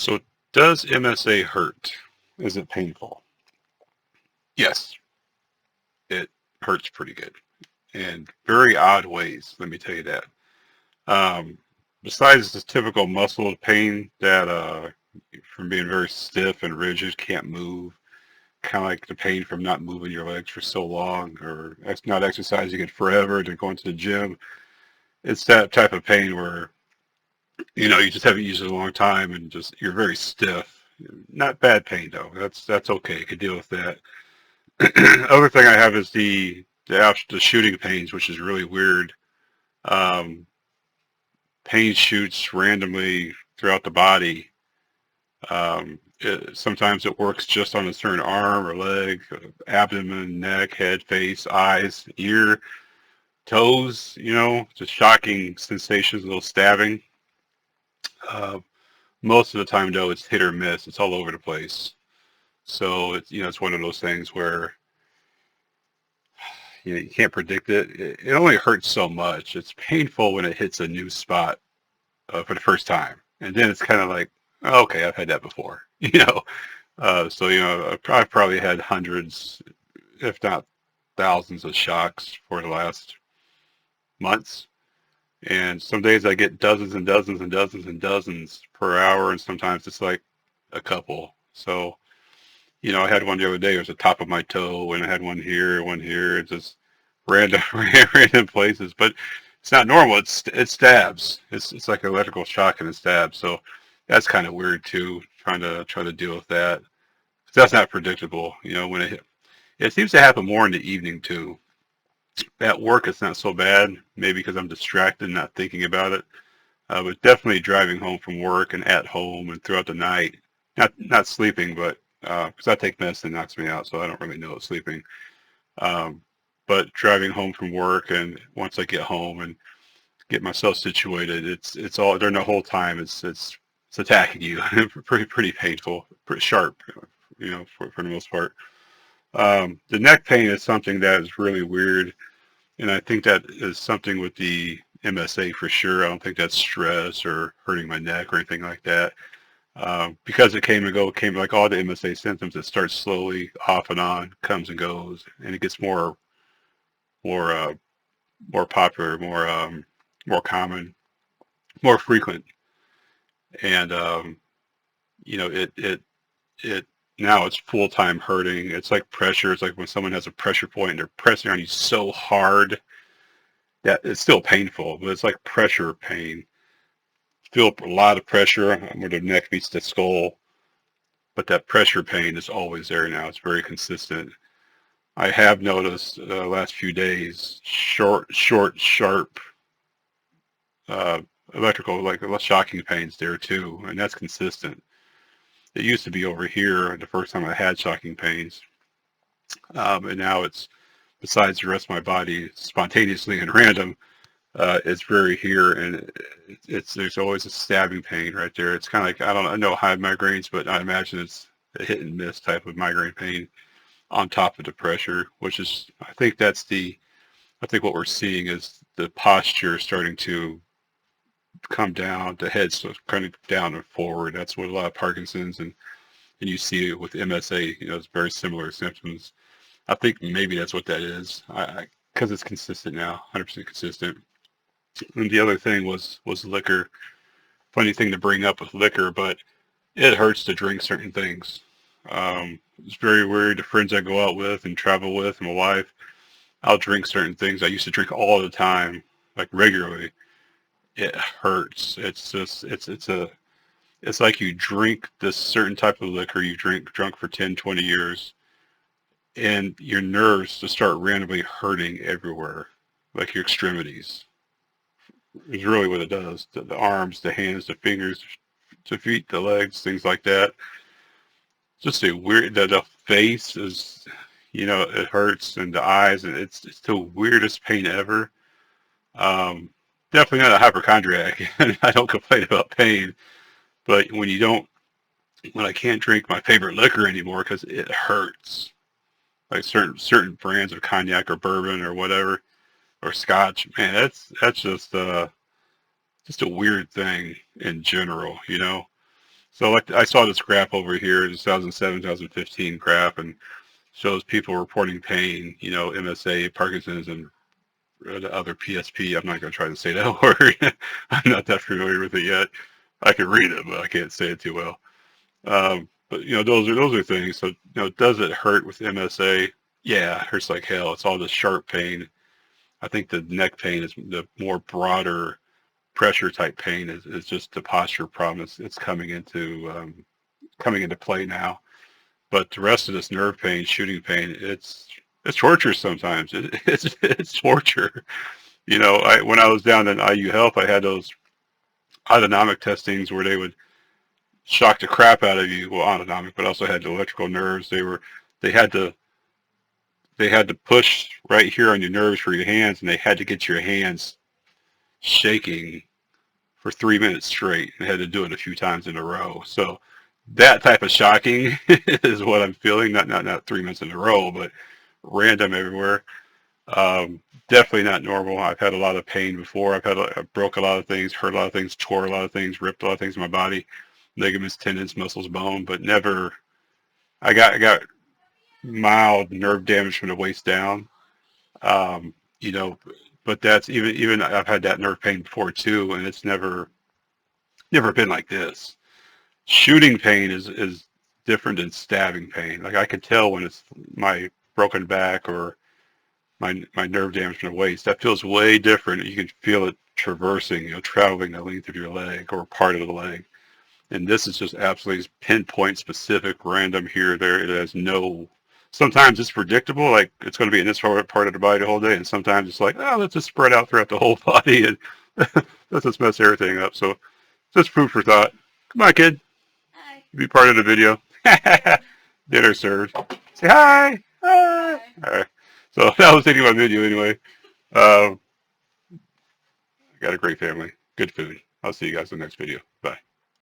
So does MSA hurt? Is it painful? Yes, it hurts pretty good in very odd ways, let me tell you that. Um, Besides the typical muscle pain that from being very stiff and rigid, can't move, kind of like the pain from not moving your legs for so long or not exercising it forever and then going to the gym. It's that type of pain where, you just haven't used it in a long time and just you're very stiff. Not bad pain though. That's okay. You can deal with that. Other thing I have is the shooting pains, which is really weird. Um, Pain shoots randomly throughout the body. Sometimes it works just on a certain arm or leg, abdomen, neck, head, face, eyes, ear, toes. Just shocking sensations, a little stabbing. Uh, Most of the time, though, it's hit or miss. It's all over the place. So it's one of those things where you can't predict it. It only hurts so much. It's painful when it hits a new spot for the first time, and then it's kind of like, oh, okay, I've had that before. So I've probably had hundreds, if not thousands, of shocks for the last months. And some days I get dozens and dozens and dozens and dozens per hour, and sometimes it's like a couple. So I had one the other day. It was the top of my toe, and I had one here. It's just random, random places. But it's not normal. It stabs. It's like electrical shock and it stabs. So that's kind of weird too. Trying to deal with that. That's not predictable. When it seems to happen more in the evening too. At work, it's not so bad. Maybe because I'm distracted, not thinking about it. But definitely driving home from work and at home and throughout the night. Not sleeping, but because I take medicine, it knocks me out, so I don't really know it's sleeping. Um, but driving home from work, and once I get home and get myself situated, it's all during the whole time. It's attacking you. Pretty painful, pretty sharp. For the most part. The neck pain is something that is really weird, and I think that is something with the MSA for sure. I don't think that's stress or hurting my neck or anything like that. Because it came like all the MSA symptoms. It starts slowly, off and on, comes and goes, and it gets more, more popular, more common, more frequent, and it now it's full time hurting. It's like pressure. It's like when someone has a pressure point and they're pressing on you so hard that it's still painful, but it's like pressure pain. Feel a lot of pressure where the neck meets the skull, but that pressure pain is always there now. It's very consistent. I have noticed the last few days short, sharp uh, electrical, like shocking pains there too, and that's consistent. It used to be over here the first time I had shocking pains, and now it's besides the rest of my body spontaneously and random. It's very here, and there's always a stabbing pain right there. It's kind of like I know high migraines, but I imagine it's a hit and miss type of migraine pain on top of the pressure, which is I think what we're seeing is the posture starting to come down, the head's kind of down and forward. That's what a lot of Parkinson's and you see it with MSA. It's very similar symptoms. I think maybe that's what that is. Because it's consistent now, 100% consistent. And the other thing was liquor. Funny thing to bring up with liquor, but it hurts to drink certain things. It's very weird. The friends I go out with and travel with, and my wife, I'll drink certain things I used to drink all the time, like regularly. It hurts. It's just it's like you drink this certain type of liquor you drunk for 10, 20 years, and your nerves just start randomly hurting everywhere, like your extremities. Is really what it does. The arms, the hands, the fingers, the feet, the legs, things like that. Just a weird. The face is, it hurts, and the eyes, and it's the weirdest pain ever. Um, Definitely not a hypochondriac. I don't complain about pain, but when I can't drink my favorite liquor anymore because it hurts, like certain brands of cognac or bourbon or whatever or scotch, man, that's just a weird thing in general. So like I saw this graph over here, 2007, 2015 graph, and shows people reporting pain, you know, MSA, Parkinson's, and the other PSP. I'm not going to try to say that word. I'm not that familiar with it yet. I can read it, but I can't say it too well. But you know, those are things. So you know, does it hurt with MSA? Yeah, it hurts like hell. It's all the sharp pain. I think the neck pain is the more broader pressure type pain is just the posture problem. It's coming into play now. But the rest of this nerve pain, shooting pain, it's torture sometimes. It's torture. You know, when I was down in IU Health, I had those autonomic testings where they would shock the crap out of you. Well, autonomic, but also had the electrical nerves. They had to they had to push right here on your nerves for your hands, and they had to get your hands shaking for 3 minutes straight, and had to do it a few times in a row. So that type of shocking is what I'm feeling. Not 3 minutes in a row, but random everywhere. Definitely not normal. I've had a lot of pain before. I broke a lot of things, hurt a lot of things, tore a lot of things, ripped a lot of things in my body, ligaments, tendons, muscles, bone, but never. I got mild nerve damage from the waist down. You know, but that's even I've had that nerve pain before too, and it's never been like this. Shooting pain is different than stabbing pain. Like I could tell when it's my broken back or my nerve damage from the waist. That feels way different. You can feel it traversing, you know, traveling the length of your leg or part of the leg. And this is just absolutely pinpoint specific, random here, there. It has no. Sometimes it's predictable, like it's going to be in this part of the body the whole day, and sometimes it's like, oh, let's just spread out throughout the whole body and let's just mess everything up. So just food for thought. Come on, kid. Hi. Be part of the video. Dinner served. Say hi. Hi. All right. So that was taking my video anyway. I got a great family. Good food. I'll see you guys in the next video. Bye.